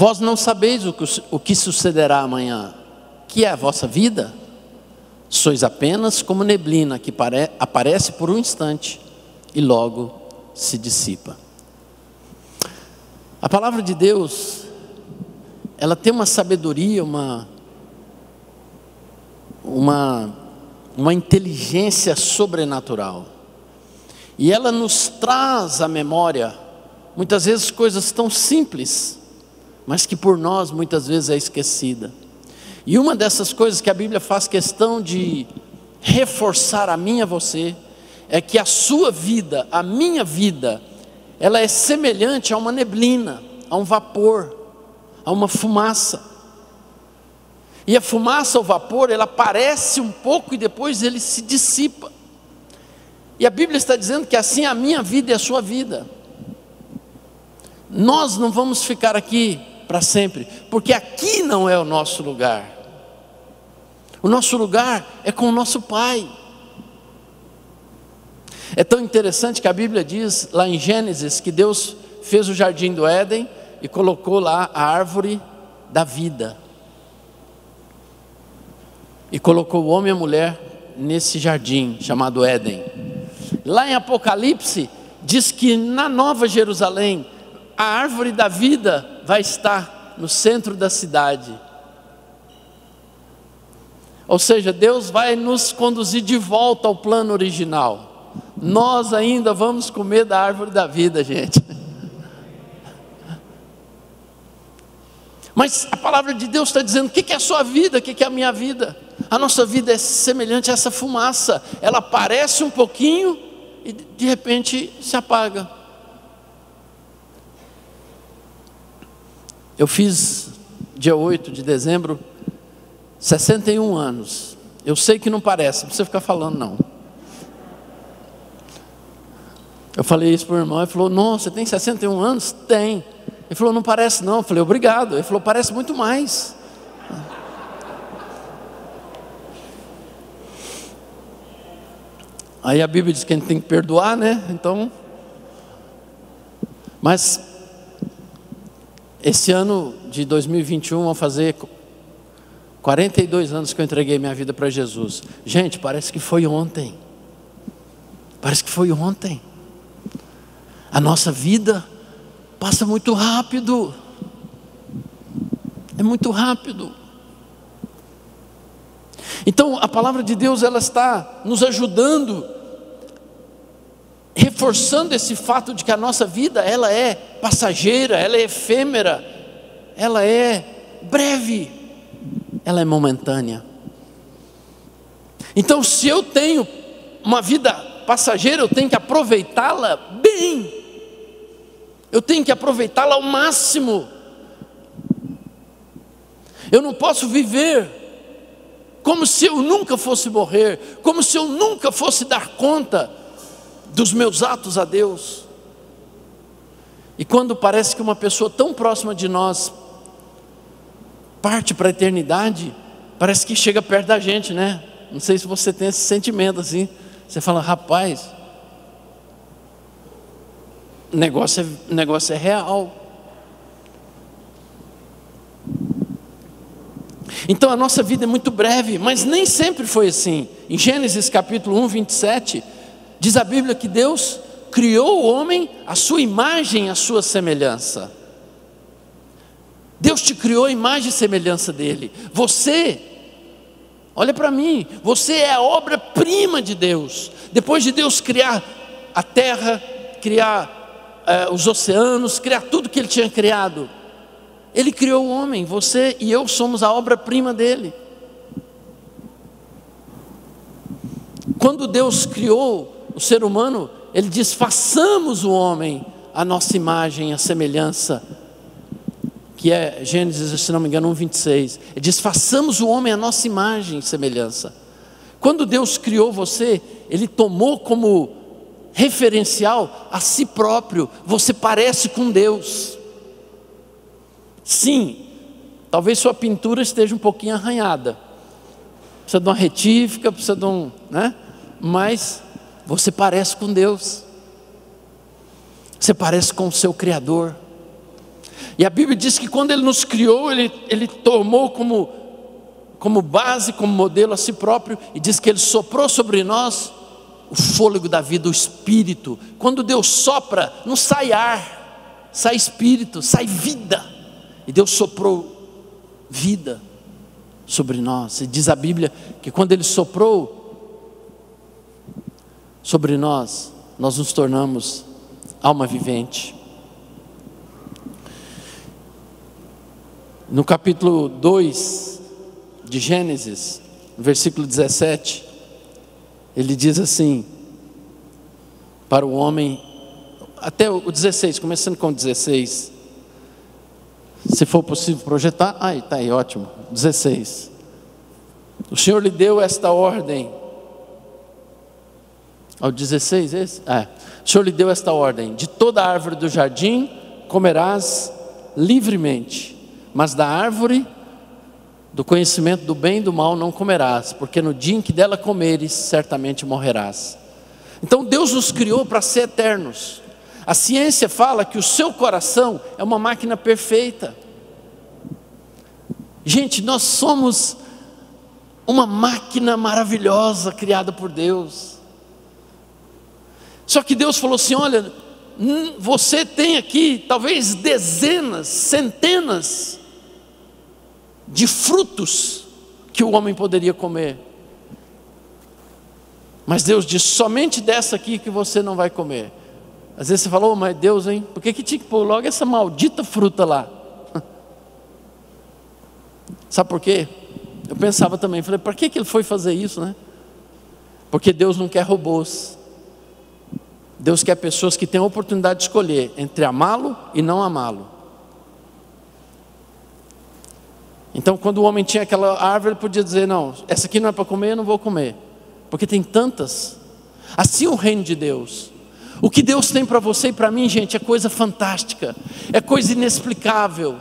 Vós não sabeis o que sucederá amanhã, que é a vossa vida? Sois apenas como neblina que aparece por um instante e logo se dissipa. A palavra de Deus, ela tem uma sabedoria, uma inteligência sobrenatural. E ela nos traz à memória, muitas vezes, coisas tão simples, mas que por nós muitas vezes é esquecida. E uma dessas coisas que a Bíblia faz questão de reforçar a mim e a você, é que a sua vida, a minha vida, ela é semelhante a uma neblina, a um vapor, a uma fumaça. E a fumaça, o vapor, ela aparece um pouco e depois ele se dissipa. E a Bíblia está dizendo que assim é a minha vida e a sua vida. Nós não vamos ficar aqui para sempre, porque aqui não é o nosso lugar. O nosso lugar é com o nosso Pai. É tão interessante que a Bíblia diz lá em Gênesis que Deus fez o jardim do Éden e colocou lá a árvore da vida. E colocou o homem e a mulher nesse jardim chamado Éden. Lá em Apocalipse diz que na Nova Jerusalém a árvore da vida vai estar no centro da cidade. Ou seja, Deus vai nos conduzir de volta ao plano original. Nós ainda vamos comer da árvore da vida, gente. Mas a palavra de Deus está dizendo: o que é a sua vida, o que é a minha vida? A nossa vida é semelhante a essa fumaça. Ela aparece um pouquinho e de repente se apaga. Eu fiz, dia 8 de dezembro, 61 anos. Eu sei que não parece, não precisa ficar falando não. Eu falei isso para o irmão, ele falou: nossa, você tem 61 anos? Tem. Ele falou: não parece não. Eu falei: obrigado. Ele falou: parece muito mais. Aí a Bíblia diz que a gente tem que perdoar, né? Então, mas esse ano de 2021 vão fazer 42 anos que eu entreguei minha vida para Jesus. Gente, parece que foi ontem. Parece que foi ontem. A nossa vida passa muito rápido. É muito rápido. Então a palavra de Deus, ela está nos ajudando, reforçando esse fato de que a nossa vida, ela é passageira, ela é efêmera, ela é breve, ela é momentânea. Então, se eu tenho uma vida passageira, eu tenho que aproveitá-la bem, eu tenho que aproveitá-la ao máximo. Eu não posso viver como se eu nunca fosse morrer, como se eu nunca fosse dar conta dos meus atos a Deus. E quando parece que uma pessoa tão próxima de nós parte para a eternidade, parece que chega perto da gente, né? Não sei se você tem esse sentimento assim. Você fala: rapaz, o negócio é real. Então a nossa vida é muito breve, mas nem sempre foi assim. Em Gênesis capítulo 1, 27, diz a Bíblia que Deus criou o homem à sua imagem, à sua semelhança. Deus te criou a imagem e semelhança dele. Você, olha para mim, você é a obra-prima de Deus. Depois de Deus criar a terra, criar os oceanos, criar tudo que Ele tinha criado, Ele criou o homem. Você e eu somos a obra-prima dele. Quando Deus criou o ser humano, Ele diz: façamos o homem a nossa imagem, a semelhança, que é Gênesis, se não me engano, 1:26. Ele diz: façamos o homem a nossa imagem e semelhança. Quando Deus criou você, Ele tomou como referencial a si próprio. Você parece com Deus. Sim, talvez sua pintura esteja um pouquinho arranhada, precisa de uma retífica, precisa de um, né? Mas você parece com Deus. Você parece com o seu Criador. E a Bíblia diz que quando Ele nos criou, Ele tomou como base, como modelo a si próprio, e diz que Ele soprou sobre nós o fôlego da vida, o Espírito. Quando Deus sopra, não sai ar, sai Espírito, sai vida. E Deus soprou vida sobre nós. E diz a Bíblia que quando Ele soprou sobre nós, nós nos tornamos alma vivente. No capítulo 2 de Gênesis, no versículo 17, ele diz assim, para o homem, até o 16, começando com o 16, se for possível projetar, está aí, ótimo, 16, o Senhor lhe deu esta ordem, ao 16 esse? O Senhor lhe deu esta ordem, de toda árvore do jardim comerás livremente, mas da árvore do conhecimento do bem e do mal não comerás, porque no dia em que dela comeres, certamente morrerás. Então Deus nos criou para ser eternos. A ciência fala que o seu coração é uma máquina perfeita. Gente, nós somos uma máquina maravilhosa criada por Deus. Só que Deus falou assim, olha, você tem aqui talvez dezenas, centenas de frutos que o homem poderia comer, mas Deus diz, somente dessa aqui que você não vai comer. Às vezes você fala, mas Deus, hein, por que tinha que pôr logo essa maldita fruta lá? Sabe por quê? Eu pensava também, falei, para que ele foi fazer isso, né? Porque Deus não quer robôs. Deus quer pessoas que tenham a oportunidade de escolher entre amá-lo e não amá-lo. Então quando o homem tinha aquela árvore, ele podia dizer, não, essa aqui não é para comer, eu não vou comer, porque tem tantas. Assim é o reino de Deus. O que Deus tem para você e para mim, gente, é coisa fantástica, é coisa inexplicável.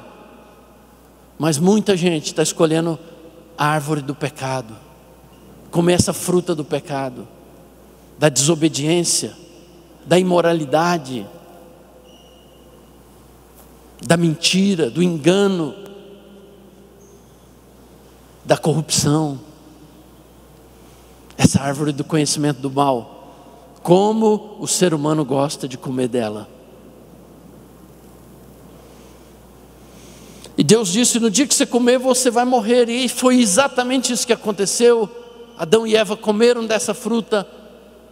Mas muita gente está escolhendo a árvore do pecado, comer essa fruta do pecado, da desobediência, da imoralidade, da mentira, do engano, da corrupção. Essa árvore do conhecimento do mal, como o ser humano gosta de comer dela. E Deus disse, no dia que você comer você vai morrer. E foi exatamente isso que aconteceu. Adão e Eva comeram dessa fruta,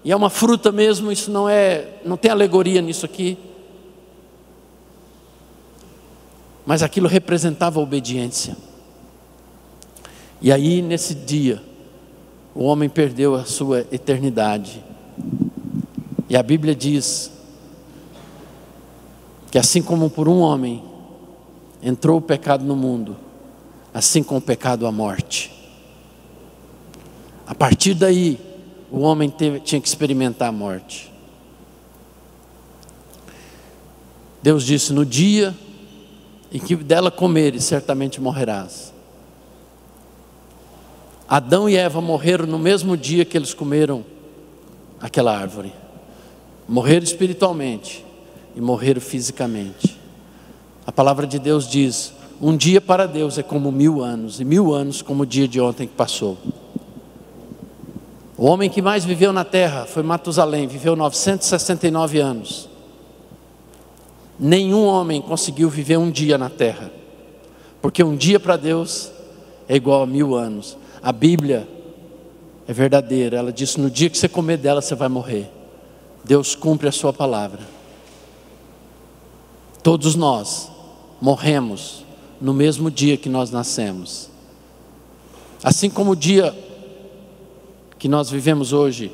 e é uma fruta mesmo, isso não tem alegoria nisso aqui, mas aquilo representava a obediência. E aí nesse dia o homem perdeu a sua eternidade. E a Bíblia diz que assim como por um homem entrou o pecado no mundo, assim com o pecado a morte. A partir daí o homem tinha que experimentar a morte. Deus disse, no dia em que dela comeres, certamente morrerás. Adão e Eva morreram no mesmo dia que eles comeram aquela árvore. Morreram espiritualmente e morreram fisicamente. A palavra de Deus diz, um dia para Deus é como 1000 anos, e 1000 anos como o dia de ontem que passou. O homem que mais viveu na terra foi Matusalém, viveu 969 anos. Nenhum homem conseguiu viver um dia na terra, porque um dia para Deus é igual a 1000 anos. A Bíblia é verdadeira, ela diz, no dia que você comer dela você vai morrer. Deus cumpre a sua palavra. Todos nós morremos no mesmo dia que nós nascemos. Assim como o dia que nós vivemos hoje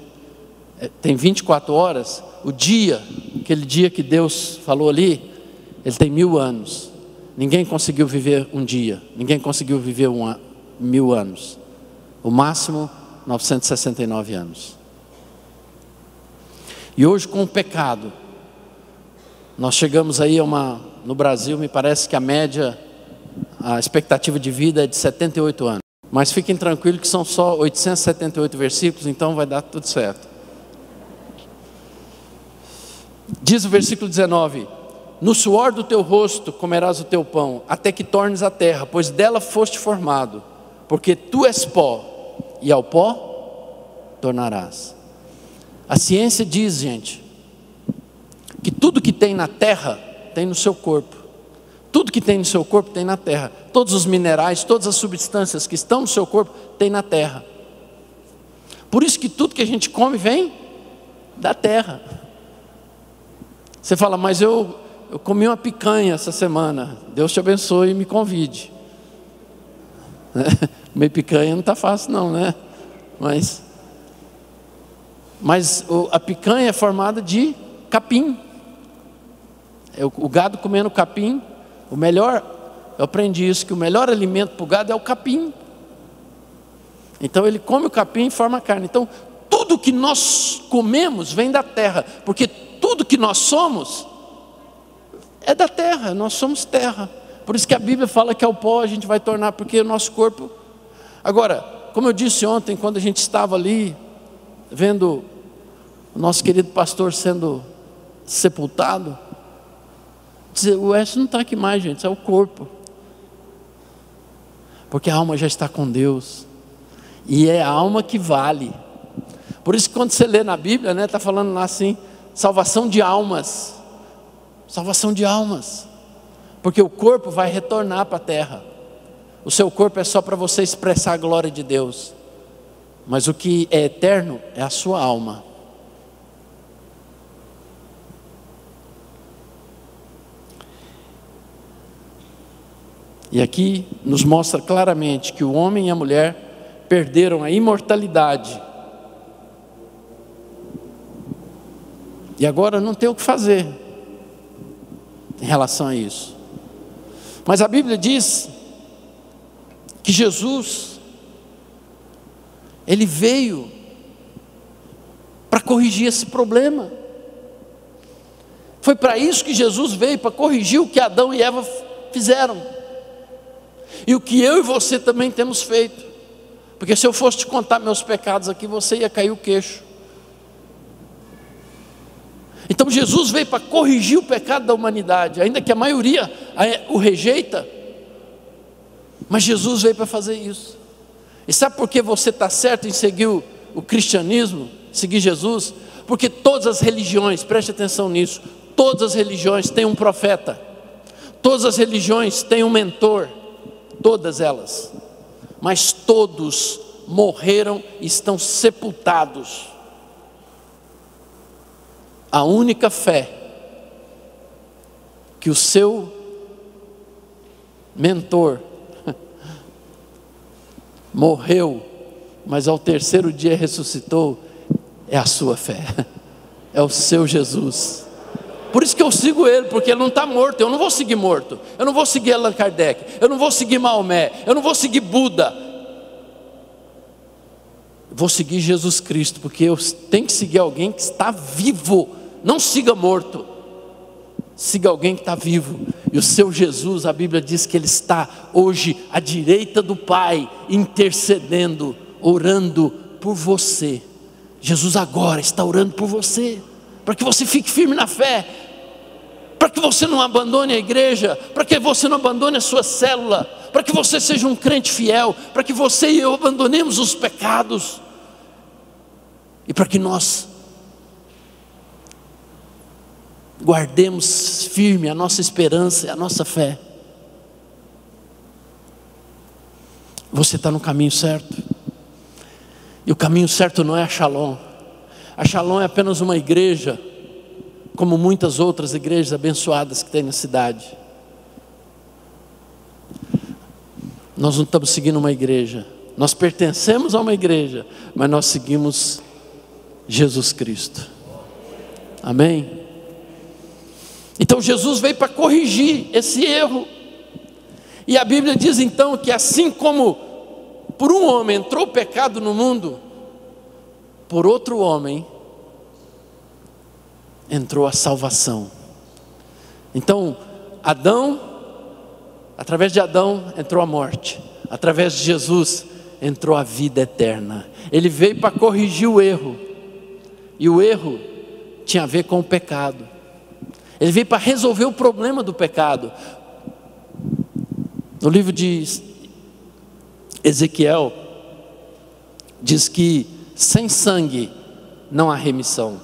tem 24 horas, o dia, aquele dia que Deus falou ali, ele tem 1000 anos. Ninguém conseguiu viver um dia, ninguém conseguiu viver 1000 anos. O máximo 969 anos. E hoje com o pecado, nós chegamos aí no Brasil, me parece que a expectativa de vida é de 78 anos. Mas fiquem tranquilos que são só 878 versículos, então vai dar tudo certo. Diz o versículo 19, no suor do teu rosto comerás o teu pão, até que tornes a terra, pois dela foste formado, porque tu és pó, e ao pó tornarás. A ciência diz, gente, que tudo que tem na terra, tem no seu corpo. Tudo que tem no seu corpo, tem na terra. Todos os minerais, todas as substâncias que estão no seu corpo, tem na terra. Por isso que tudo que a gente come vem da terra. Você fala, mas eu comi uma picanha essa semana. Deus te abençoe e me convide. Comer picanha não está fácil não, né? Mas a picanha é formada de capim. O gado comendo capim. Eu aprendi isso, que o melhor alimento para o gado é o capim. Então ele come o capim e forma carne. Então tudo que nós comemos vem da terra, porque tudo que nós somos é da terra, nós somos terra. Por isso que a Bíblia fala que ao pó a gente vai tornar, porque o nosso corpo... Agora, como eu disse ontem, quando a gente estava ali, vendo o nosso querido pastor sendo sepultado, o S não está aqui mais, gente, isso é o corpo. Porque a alma já está com Deus. E é a alma que vale. Por isso que quando você lê na Bíblia, está falando lá assim, salvação de almas. Salvação de almas. Porque o corpo vai retornar para a terra. O seu corpo é só para você expressar a glória de Deus. Mas o que é eterno é a sua alma. E aqui nos mostra claramente que o homem e a mulher perderam a imortalidade. E agora não tem o que fazer em relação a isso. Mas a Bíblia diz que Jesus, Ele veio para corrigir esse problema. Foi para isso que Jesus veio, para corrigir o que Adão e Eva fizeram. E o que eu e você também temos feito. Porque se eu fosse te contar meus pecados aqui, você ia cair o queixo. Então Jesus veio para corrigir o pecado da humanidade, ainda que a maioria o rejeita. Mas Jesus veio para fazer isso. E sabe por que você está certo em seguir o cristianismo, seguir Jesus? Porque todas as religiões, preste atenção nisso, todas as religiões têm um profeta. Todas as religiões têm um mentor. Todas elas. Mas todos morreram e estão sepultados. A única fé que o seu mentor morreu, mas ao terceiro dia ressuscitou, é a sua fé, é o seu Jesus. Por isso que eu sigo ele, porque ele não está morto. Eu não vou seguir morto, eu não vou seguir Allan Kardec, eu não vou seguir Maomé, eu não vou seguir Buda. Vou seguir Jesus Cristo, porque eu tenho que seguir alguém que está vivo. Não siga morto, siga alguém que está vivo. E o seu Jesus, a Bíblia diz que ele está hoje à direita do Pai, intercedendo, orando por você. Jesus agora está orando por você, para que você fique firme na fé, para que você não abandone a igreja, para que você não abandone a sua célula, para que você seja um crente fiel, para que você e eu abandonemos os pecados, e para que nós guardemos firme a nossa esperança e a nossa fé. Você está no caminho certo. E o caminho certo não é a Shalom. A Shalom é apenas uma igreja, como muitas outras igrejas abençoadas que tem na cidade. Nós não estamos seguindo uma igreja. Nós pertencemos a uma igreja, mas nós seguimos Jesus Cristo. Amém? Então Jesus veio para corrigir esse erro. E a Bíblia diz então que assim como por um homem entrou o pecado no mundo, por outro homem entrou a salvação. Então Adão, através de Adão entrou a morte, através de Jesus entrou a vida eterna. Ele veio para corrigir o erro. E o erro tinha a ver com o pecado. Ele veio para resolver o problema do pecado. No livro de Ezequiel, diz que sem sangue não há remissão.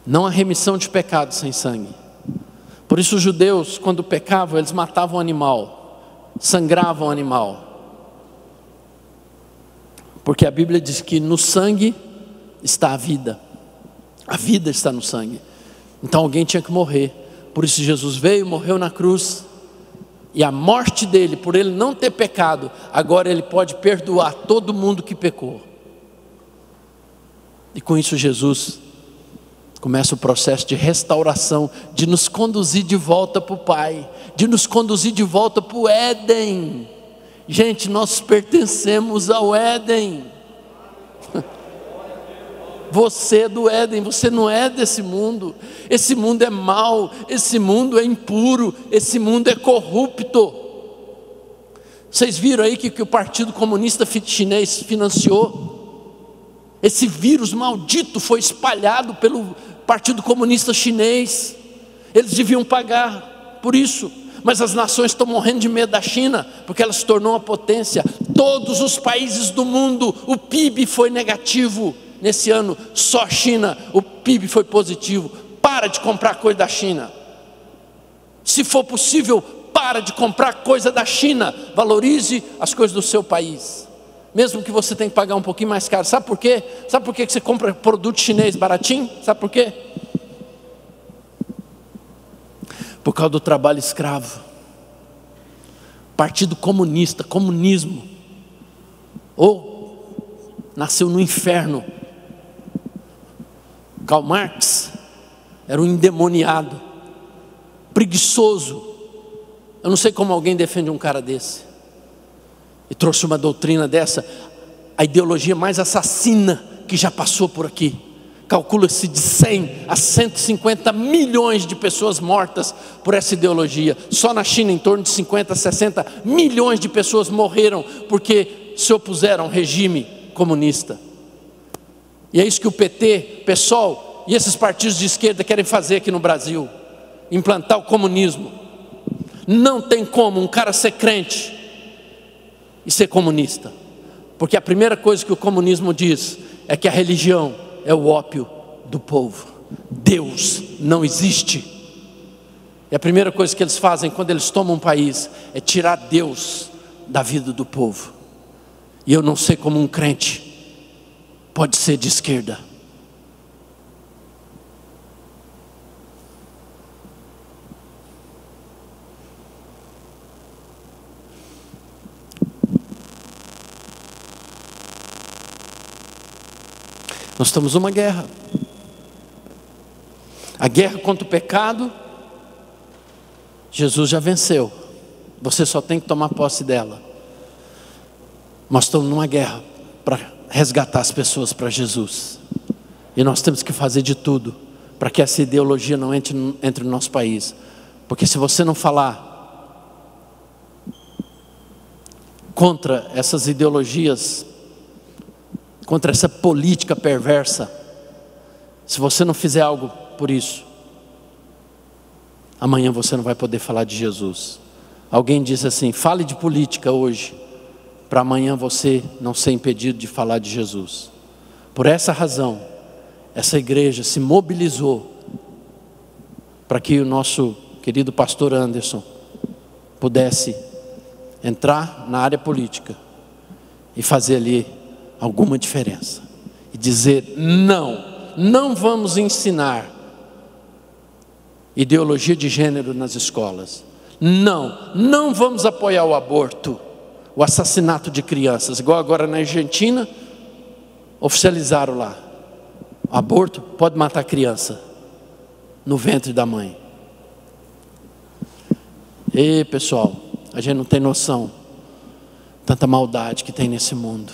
Não há remissão de pecado sem sangue. Por isso os judeus, quando pecavam, eles matavam o animal, sangravam o animal. Porque a Bíblia diz que no sangue está a vida está no sangue. Então alguém tinha que morrer. Por isso Jesus veio, morreu na cruz, e a morte dele, por ele não ter pecado, agora ele pode perdoar todo mundo que pecou. E com isso Jesus começa o processo de restauração, de nos conduzir de volta para o Pai, de nos conduzir de volta para o Éden. Gente, nós pertencemos ao Éden. Você é do Éden, você não é desse mundo. Esse mundo é mau, esse mundo é impuro, esse mundo é corrupto. Vocês viram aí que o Partido Comunista Chinês financiou? Esse vírus maldito foi espalhado pelo Partido Comunista Chinês. Eles deviam pagar por isso, mas as nações estão morrendo de medo da China, porque ela se tornou uma potência. Todos os países do mundo, o PIB foi negativo. Nesse ano, só a China, o PIB foi positivo. Para de comprar coisa da China. Se for possível, para de comprar coisa da China. Valorize as coisas do seu país, mesmo que você tenha que pagar um pouquinho mais caro. Sabe por quê? Sabe por que você compra produto chinês baratinho? Sabe por quê? Por causa do trabalho escravo. Partido Comunista, comunismo, ou nasceu no inferno. Karl Marx era um endemoniado, preguiçoso. Eu não sei como alguém defende um cara desse, e trouxe uma doutrina dessa, a ideologia mais assassina que já passou por aqui. Calcula-se de 100 a 150 milhões de pessoas mortas por essa ideologia. Só na China, em torno de 50 a 60 milhões de pessoas morreram porque se opuseram ao regime comunista. E é isso que o PT, PSOL e esses partidos de esquerda querem fazer aqui no Brasil: implantar o comunismo. Não tem como um cara ser crente e ser comunista, porque a primeira coisa que o comunismo diz é que a religião é o ópio do povo. Deus não existe. E a primeira coisa que eles fazem quando eles tomam um país é tirar Deus da vida do povo. E eu não sei como um crente pode ser de esquerda. Nós estamos numa guerra. A guerra contra o pecado, Jesus já venceu. Você só tem que tomar posse dela. Nós estamos numa guerra para resgatar as pessoas para Jesus. E nós temos que fazer de tudo para que essa ideologia não entre no nosso país. Porque se você não falar contra essas ideologias, contra essa política perversa, se você não fizer algo por isso, amanhã você não vai poder falar de Jesus. Alguém disse assim: fale de política hoje, para amanhã você não ser impedido de falar de Jesus. Por essa razão, essa igreja se mobilizou para que o nosso querido pastor Anderson pudesse entrar na área política e fazer ali alguma diferença, e dizer: não vamos ensinar ideologia de gênero nas escolas. Não vamos apoiar o aborto, o assassinato de crianças, igual agora na Argentina, oficializaram lá: aborto pode matar criança no ventre da mãe. E pessoal, a gente não tem noção tanta maldade que tem nesse mundo.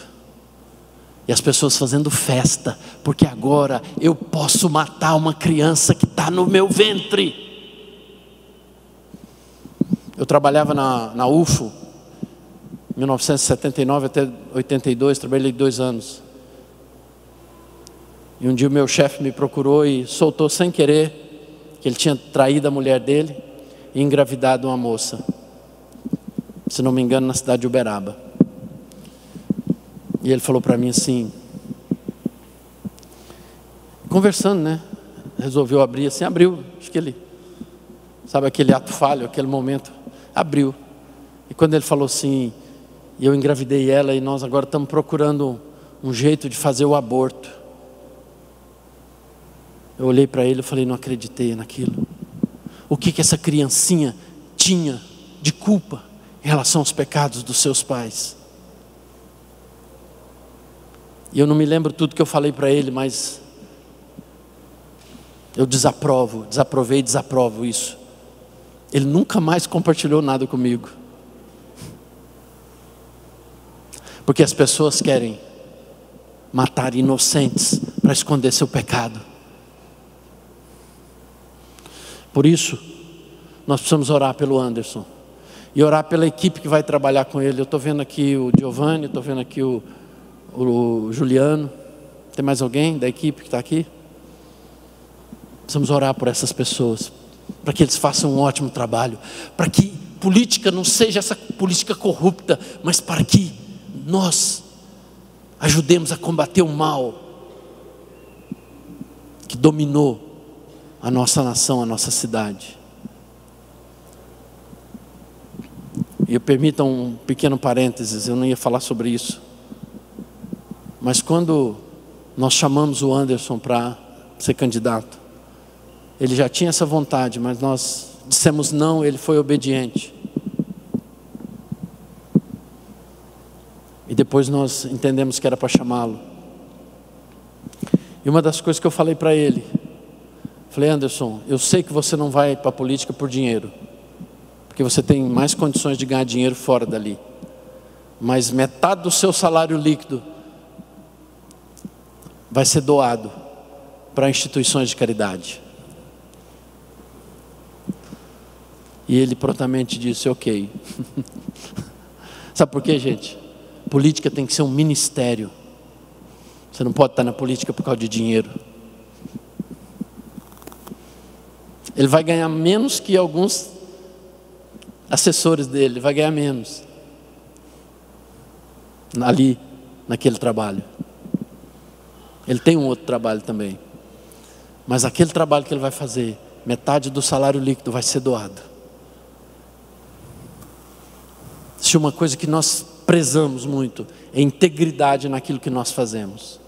E as pessoas fazendo festa, porque agora eu posso matar uma criança que está no meu ventre. Eu trabalhava na UFO, 1979 até 82, trabalhei 2 anos. E um dia o meu chefe me procurou e soltou sem querer que ele tinha traído a mulher dele e engravidado uma moça, se não me engano na cidade de Uberaba. E ele falou para mim assim, conversando, né? Resolveu abrir assim, abriu, acho que ele, sabe aquele ato falho, aquele momento, abriu. E quando ele falou assim, e eu engravidei ela e nós agora estamos procurando um jeito de fazer o aborto. Eu olhei para ele e falei, não acreditei naquilo. O que essa criancinha tinha de culpa em relação aos pecados dos seus pais? E eu não me lembro tudo que eu falei para ele, mas eu desaprovei e desaprovo isso. Ele nunca mais compartilhou nada comigo. Porque as pessoas querem matar inocentes para esconder seu pecado. Por isso, nós precisamos orar pelo Anderson. E orar pela equipe que vai trabalhar com ele. Eu estou vendo aqui o Giovanni, estou vendo aqui o Juliano. Tem mais alguém da equipe que está aqui? Precisamos orar por essas pessoas, para que eles façam um ótimo trabalho, para que política não seja essa política corrupta, mas para que nós ajudemos a combater o mal que dominou a nossa nação, a nossa cidade. E permitam um pequeno parênteses, eu não ia falar sobre isso, mas quando nós chamamos o Anderson para ser candidato, ele já tinha essa vontade, mas nós dissemos não, ele foi obediente. E depois nós entendemos que era para chamá-lo. E uma das coisas que eu falei para ele, falei, Anderson, eu sei que você não vai para a política por dinheiro, porque você tem mais condições de ganhar dinheiro fora dali. Mas metade do seu salário líquido vai ser doado para instituições de caridade. E ele prontamente disse, ok. Sabe por quê, gente? Política tem que ser um ministério. Você não pode estar na política por causa de dinheiro. Ele vai ganhar menos que alguns assessores dele, vai ganhar menos ali, naquele trabalho. Ele tem um outro trabalho também, mas aquele trabalho que ele vai fazer, metade do salário líquido vai ser doado. Se uma coisa que nós prezamos muito é integridade naquilo que nós fazemos.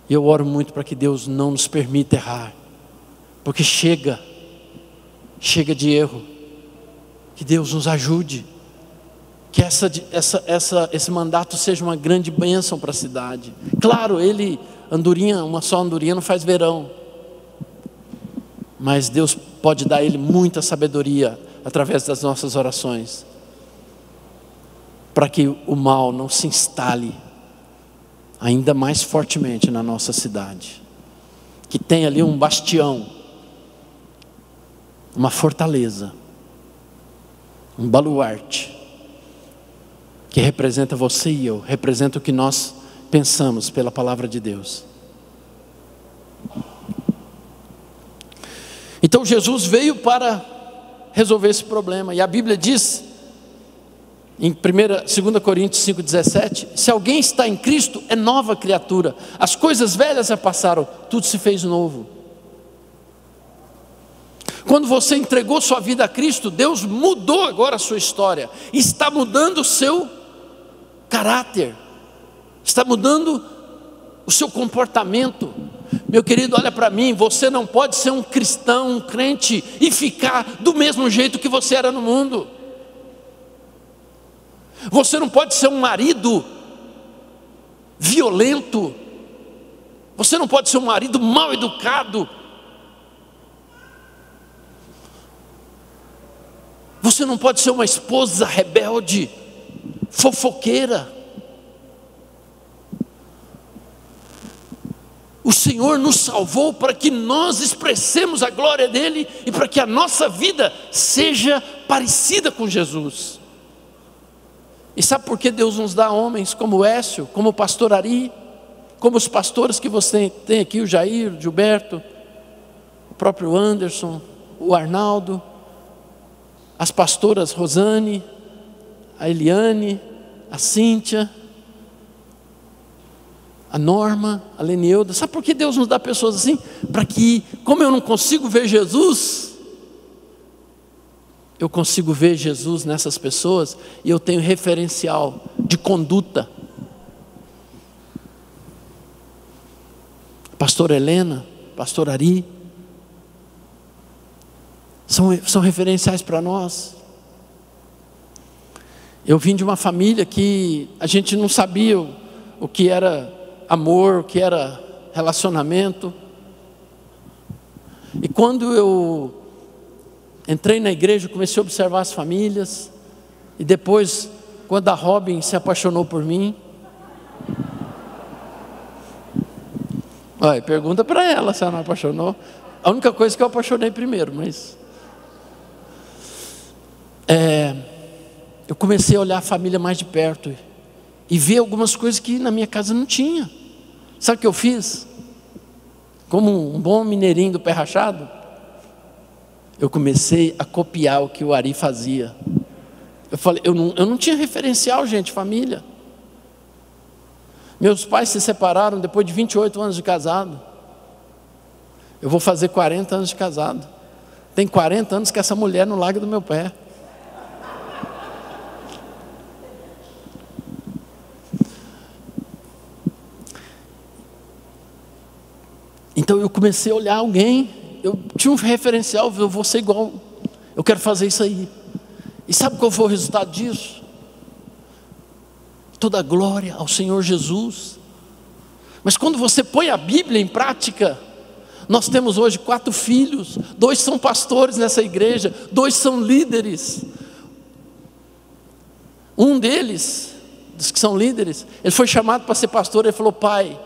E eu oro muito para que Deus não nos permita errar, porque chega de erro. Que Deus nos ajude, que esse mandato seja uma grande bênção para a cidade. Claro, uma só andorinha não faz verão, mas Deus pode dar a ele muita sabedoria através das nossas orações, para que o mal não se instale ainda mais fortemente na nossa cidade. Que tenha ali um bastião, uma fortaleza, um baluarte, que representa você e eu, representa o que nós pensamos pela palavra de Deus. Então Jesus veio para resolver esse problema, e a Bíblia diz, em 2 Coríntios 5,17, se alguém está em Cristo, é nova criatura, as coisas velhas já passaram, tudo se fez novo. Quando você entregou sua vida a Cristo, Deus mudou agora a sua história, está mudando o seu caráter, está mudando o seu comportamento. Meu querido, olha para mim, você não pode ser um cristão, um crente e ficar do mesmo jeito que você era no mundo. Você não pode ser um marido violento, você não pode ser um marido mal educado, você não pode ser uma esposa rebelde, fofoqueira. O Senhor nos salvou para que nós expressemos a glória dEle e para que a nossa vida seja parecida com Jesus. E sabe por que Deus nos dá homens como o Écio, como o pastor Ari, como os pastores que você tem aqui, o Jair, o Gilberto, o próprio Anderson, o Arnaldo, as pastoras Rosane, a Eliane, a Cíntia, a Norma, a Lenilda. Sabe por que Deus nos dá pessoas assim? Para que, como eu não consigo ver Jesus, eu consigo ver Jesus nessas pessoas e eu tenho referencial de conduta. Pastor Helena, Pastor Ari, são referenciais para nós. Eu vim de uma família que a gente não sabia o que era amor, o que era relacionamento. E quando eu entrei na igreja, comecei a observar as famílias. E depois, quando a Robin se apaixonou por mim, olha, pergunta para ela se ela não apaixonou. A única coisa que eu apaixonei primeiro, mas eu comecei a olhar a família mais de perto e ver algumas coisas que na minha casa não tinha. Sabe o que eu fiz? Como um bom mineirinho do pé rachado, eu comecei a copiar o que o Ari fazia. Eu falei, eu não tinha referencial, gente, família. Meus pais se separaram depois de 28 anos de casado. Eu vou fazer 40 anos de casado. Tem 40 anos que essa mulher não larga do meu pé. Então eu comecei a olhar alguém, eu tinha um referencial, eu vou ser igual, eu quero fazer isso aí. E sabe qual foi o resultado disso? Toda a glória ao Senhor Jesus. Mas quando você põe a Bíblia em prática, nós temos hoje 4 filhos, 2 são pastores nessa igreja, 2 são líderes. Um deles, dos que são líderes, ele foi chamado para ser pastor, ele falou, pai,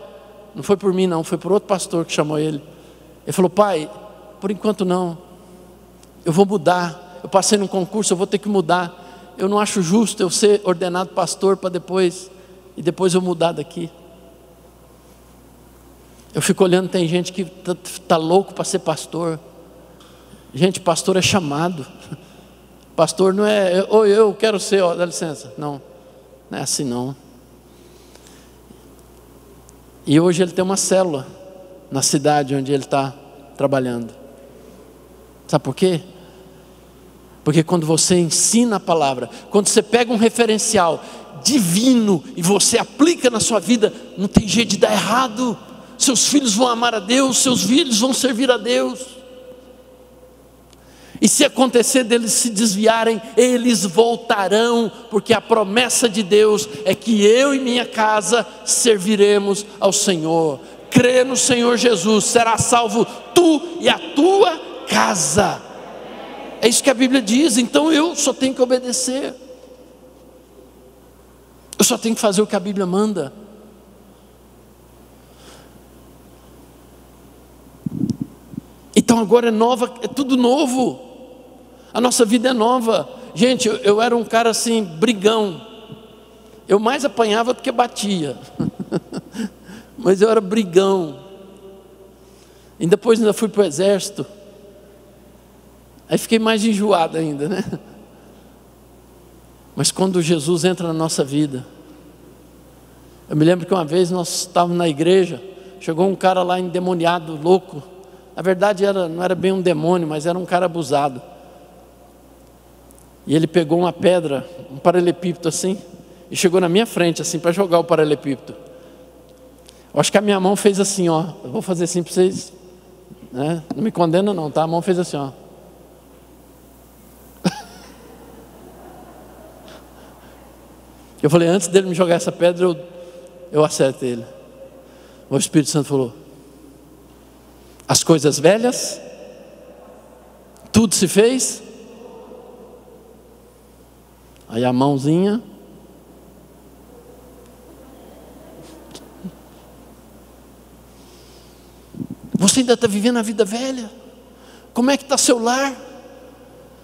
não foi por mim não, foi por outro pastor que chamou ele. Ele falou, pai, por enquanto não, eu vou mudar, eu passei num concurso, eu vou ter que mudar. Eu não acho justo eu ser ordenado pastor para depois eu mudar daqui. Eu fico olhando, tem gente que está louco para ser pastor. Gente, pastor é chamado. Pastor não é, eu quero ser, dá licença. Não é assim não. E hoje ele tem uma célula na cidade onde ele está trabalhando. Sabe por quê? Porque quando você ensina a palavra, quando você pega um referencial divino e você aplica na sua vida, não tem jeito de dar errado. Seus filhos vão amar a Deus, seus filhos vão servir a Deus. E se acontecer deles se desviarem, eles voltarão, porque a promessa de Deus é que eu e minha casa serviremos ao Senhor. Crê no Senhor Jesus, será salvo tu e a tua casa. É isso que a Bíblia diz. Então eu só tenho que obedecer, eu só tenho que fazer o que a Bíblia manda. Então agora é nova, é tudo novo. A nossa vida é nova. Gente, eu era um cara assim, brigão. Eu mais apanhava do que batia. Mas eu era brigão. E depois ainda fui para o exército. Aí fiquei mais enjoado ainda, né? Mas quando Jesus entra na nossa vida, eu me lembro que uma vez nós estávamos na igreja, chegou um cara lá endemoniado, louco. Na verdade não era bem um demônio, mas era um cara abusado. E ele pegou uma pedra, um paralelepípedo assim, e chegou na minha frente assim para jogar o paralelepípedo. Eu acho que a minha mão fez assim, ó. Eu vou fazer assim para vocês, né? Não me condena não, tá? A mão fez assim, ó. Eu falei, antes dele me jogar essa pedra, eu acerto ele. O Espírito Santo falou, as coisas velhas, tudo se fez. Aí a mãozinha, você ainda está vivendo a vida velha? Como é que está seu lar?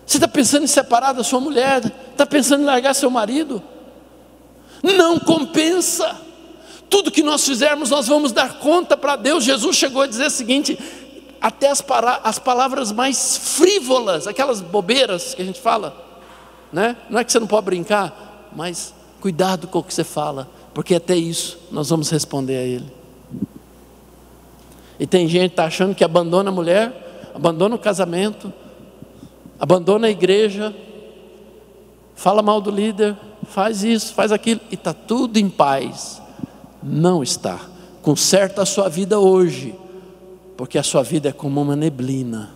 Você está pensando em separar da sua mulher? Está pensando em largar seu marido? Não compensa. Tudo que nós fizermos, nós vamos dar conta para Deus. Jesus chegou a dizer o seguinte: até as palavras mais frívolas, aquelas bobeiras que a gente fala, né? Não é que você não pode brincar, mas cuidado com o que você fala, porque até isso nós vamos responder a Ele. E tem gente que está achando que abandona a mulher, abandona o casamento, abandona a igreja, fala mal do líder, faz isso, faz aquilo, e está tudo em paz. Não está. Conserta a sua vida hoje, porque a sua vida é como uma neblina,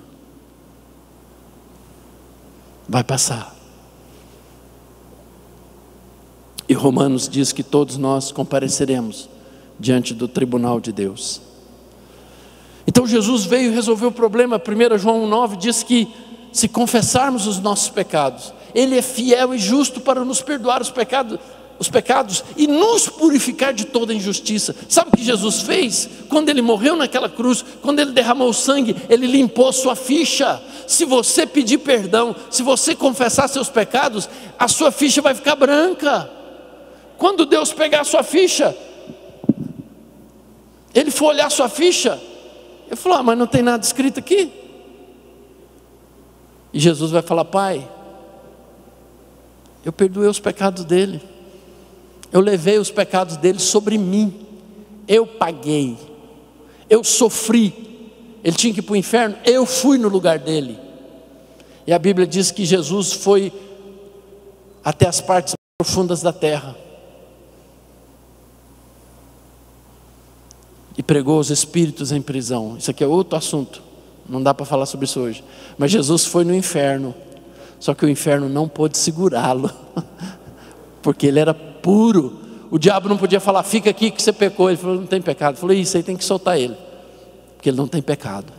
vai passar. E Romanos diz que todos nós compareceremos diante do tribunal de Deus. Então Jesus veio resolver o problema. 1 João 1,9 diz que se confessarmos os nossos pecados, Ele é fiel e justo para nos perdoar os pecados e nos purificar de toda injustiça. Sabe o que Jesus fez? Quando Ele morreu naquela cruz, quando Ele derramou o sangue, Ele limpou sua ficha. Se você pedir perdão, se você confessar seus pecados, a sua ficha vai ficar branca. Quando Deus pegar a sua ficha, Ele for olhar a sua ficha, Ele falou: mas não tem nada escrito aqui. E Jesus vai falar: Pai, eu perdoei os pecados dele, eu levei os pecados dele sobre mim, eu paguei, eu sofri. Ele tinha que ir para o inferno, eu fui no lugar dele. E a Bíblia diz que Jesus foi até as partes profundas da terra e pregou os espíritos em prisão. Isso aqui é outro assunto, não dá para falar sobre isso hoje. Mas Jesus foi no inferno, só que o inferno não pôde segurá-lo, porque ele era puro. O diabo não podia falar: fica aqui que você pecou. Ele falou: não tem pecado. Ele falou: isso aí tem que soltar ele, porque ele não tem pecado.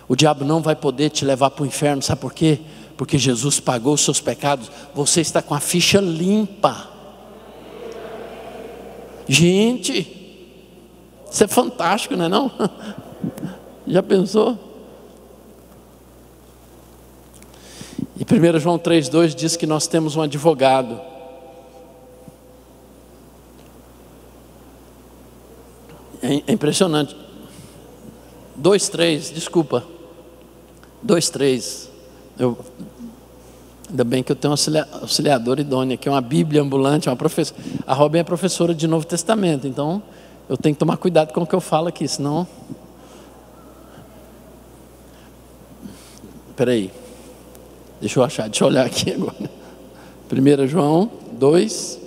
O diabo não vai poder te levar para o inferno, sabe por quê? Porque Jesus pagou os seus pecados. Você está com a ficha limpa. Gente, isso é fantástico, não é não? Já pensou? E 1 João 3,2 diz que nós temos um advogado. É impressionante. 2,3, desculpa. 2,3. Ainda bem que eu tenho um auxiliador idôneo, que é uma Bíblia ambulante, uma professora. A Robin é professora de Novo Testamento, então eu tenho que tomar cuidado com o que eu falo aqui, senão... Espera aí. Deixa eu olhar aqui agora. 1 João 2.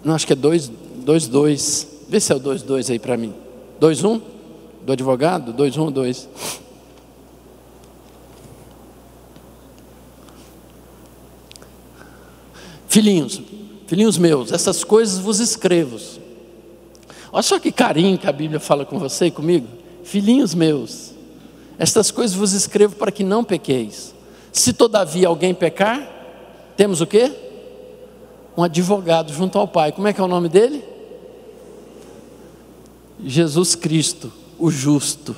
Não, acho que é 2,2. Vê se é o 2,2 aí para mim. 2,1 do advogado? 2,1, 2. Filhinhos meus, essas coisas vos escrevo. Olha só que carinho que a Bíblia fala com você e comigo. Filhinhos meus, estas coisas vos escrevo para que não pequeis. Se todavia alguém pecar, temos o quê? Um advogado junto ao Pai. Como é que é o nome dele? Jesus Cristo, o justo,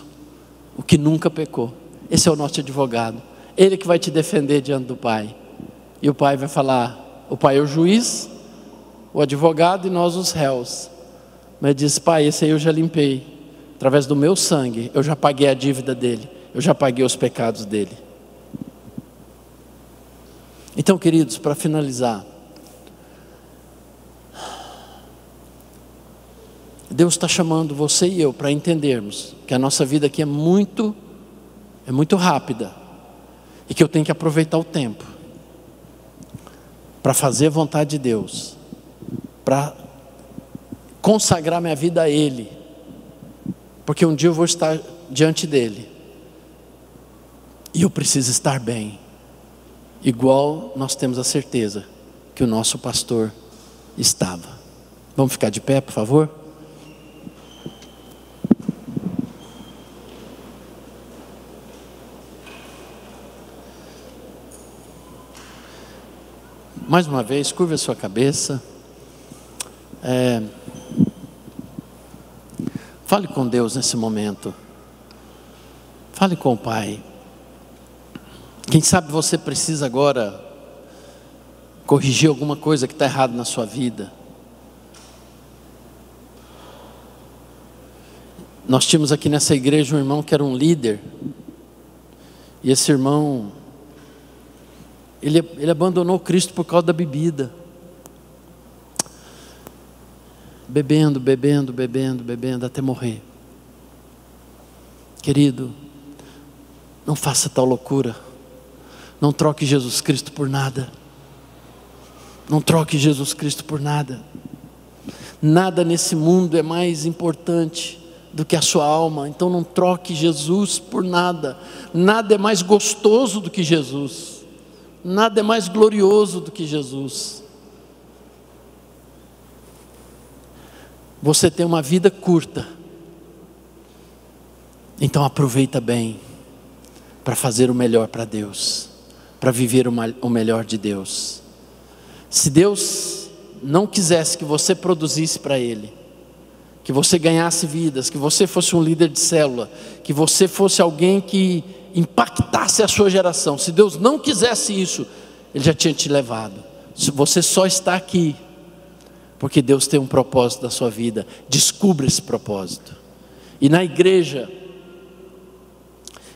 o que nunca pecou. Esse é o nosso advogado. Ele que vai te defender diante do Pai. E o Pai vai falar: o Pai é o juiz, o advogado e nós os réus. Mas diz: Pai, esse aí eu já limpei, através do meu sangue, eu já paguei a dívida dele, eu já paguei os pecados dele. Então, queridos, para finalizar, Deus está chamando você e eu para entendermos que a nossa vida aqui é muito rápida, e que eu tenho que aproveitar o tempo para fazer a vontade de Deus, para consagrar minha vida a Ele, porque um dia eu vou estar diante dEle, e eu preciso estar bem, igual nós temos a certeza que o nosso pastor estava. Vamos ficar de pé, por favor? Mais uma vez, curva a sua cabeça. Fale com Deus nesse momento. Fale com o Pai. Quem sabe você precisa agora corrigir alguma coisa que está errada na sua vida. Nós tínhamos aqui nessa igreja um irmão que era um líder. E esse irmão, ele abandonou Cristo por causa da bebida. Bebendo até morrer. Querido, não faça tal loucura. Não troque Jesus Cristo por nada. Não troque Jesus Cristo por nada. Nada nesse mundo é mais importante do que a sua alma. Então não troque Jesus por nada. Nada é mais gostoso do que Jesus. Nada é mais glorioso do que Jesus. Você tem uma vida curta. Então aproveita bem para fazer o melhor para Deus, para viver o melhor de Deus. Se Deus não quisesse que você produzisse para Ele, que você ganhasse vidas, que você fosse um líder de célula, que você fosse alguém que impactasse a sua geração, se Deus não quisesse isso, Ele já tinha te levado. Você só está aqui porque Deus tem um propósito da sua vida. Descubra esse propósito. E na igreja,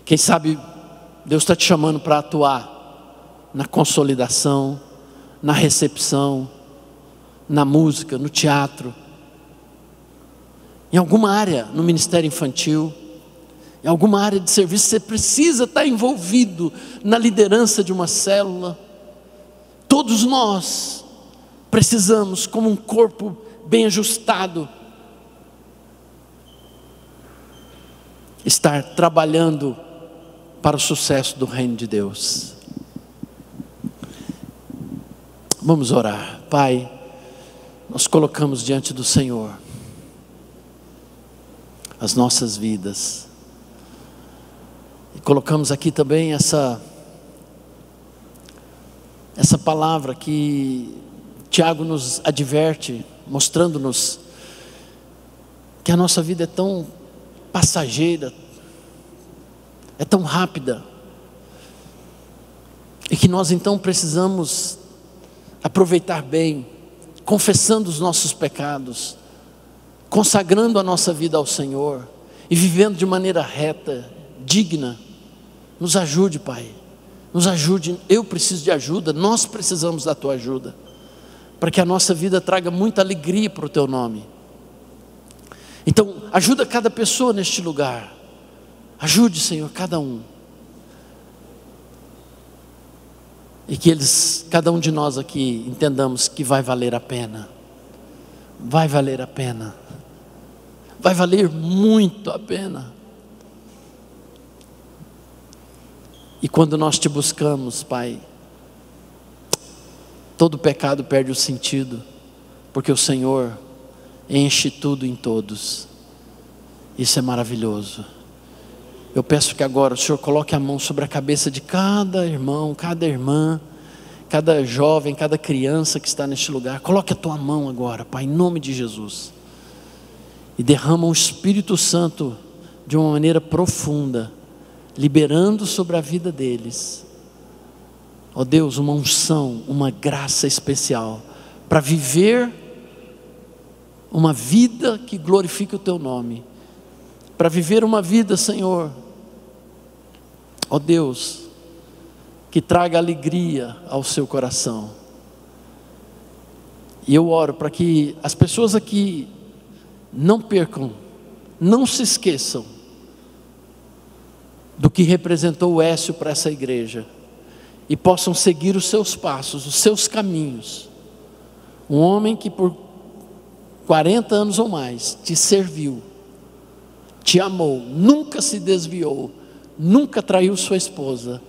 quem sabe Deus está te chamando para atuar na consolidação, na recepção, na música, no teatro, em alguma área, no ministério infantil, em alguma área de serviço. Você precisa estar envolvido na liderança de uma célula. Todos nós precisamos, como um corpo bem ajustado, estar trabalhando para o sucesso do reino de Deus. Vamos orar. Pai, nós colocamos diante do Senhor as nossas vidas, e colocamos aqui também essa palavra que Tiago nos adverte, mostrando-nos que a nossa vida é tão passageira, é tão rápida, e que nós então precisamos aproveitar bem, confessando os nossos pecados, consagrando a nossa vida ao Senhor e vivendo de maneira reta, digna. Nos ajude, Pai, nos ajude. Eu preciso de ajuda, nós precisamos da Tua ajuda, para que a nossa vida traga muita alegria para o Teu nome. Então ajuda cada pessoa neste lugar, ajude, Senhor, cada um, e que cada um de nós aqui entendamos que vai valer a pena. Vai valer a pena. Vai valer muito a pena. E quando nós te buscamos, Pai, todo pecado perde o sentido, porque o Senhor enche tudo em todos. Isso é maravilhoso. Eu peço que agora o Senhor coloque a mão sobre a cabeça de cada irmão, cada irmã, cada jovem, cada criança que está neste lugar. Coloque a Tua mão agora, Pai, em nome de Jesus, e derrama o Espírito Santo de uma maneira profunda, liberando sobre a vida deles, ó Deus, uma unção, uma graça especial, para viver uma vida que glorifique o Teu nome, para viver uma vida, Senhor, ó Deus, que traga alegria ao seu coração. E eu oro para que as pessoas aqui não percam, não se esqueçam do que representou o Écio para essa igreja, e possam seguir os seus passos, os seus caminhos. Um homem que por 40 anos ou mais te serviu, te amou, nunca se desviou, nunca traiu sua esposa,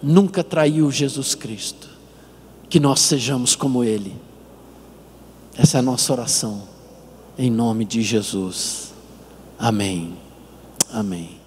nunca traiu Jesus Cristo. Que nós sejamos como Ele. Essa é a nossa oração, em nome de Jesus. Amém. Amém.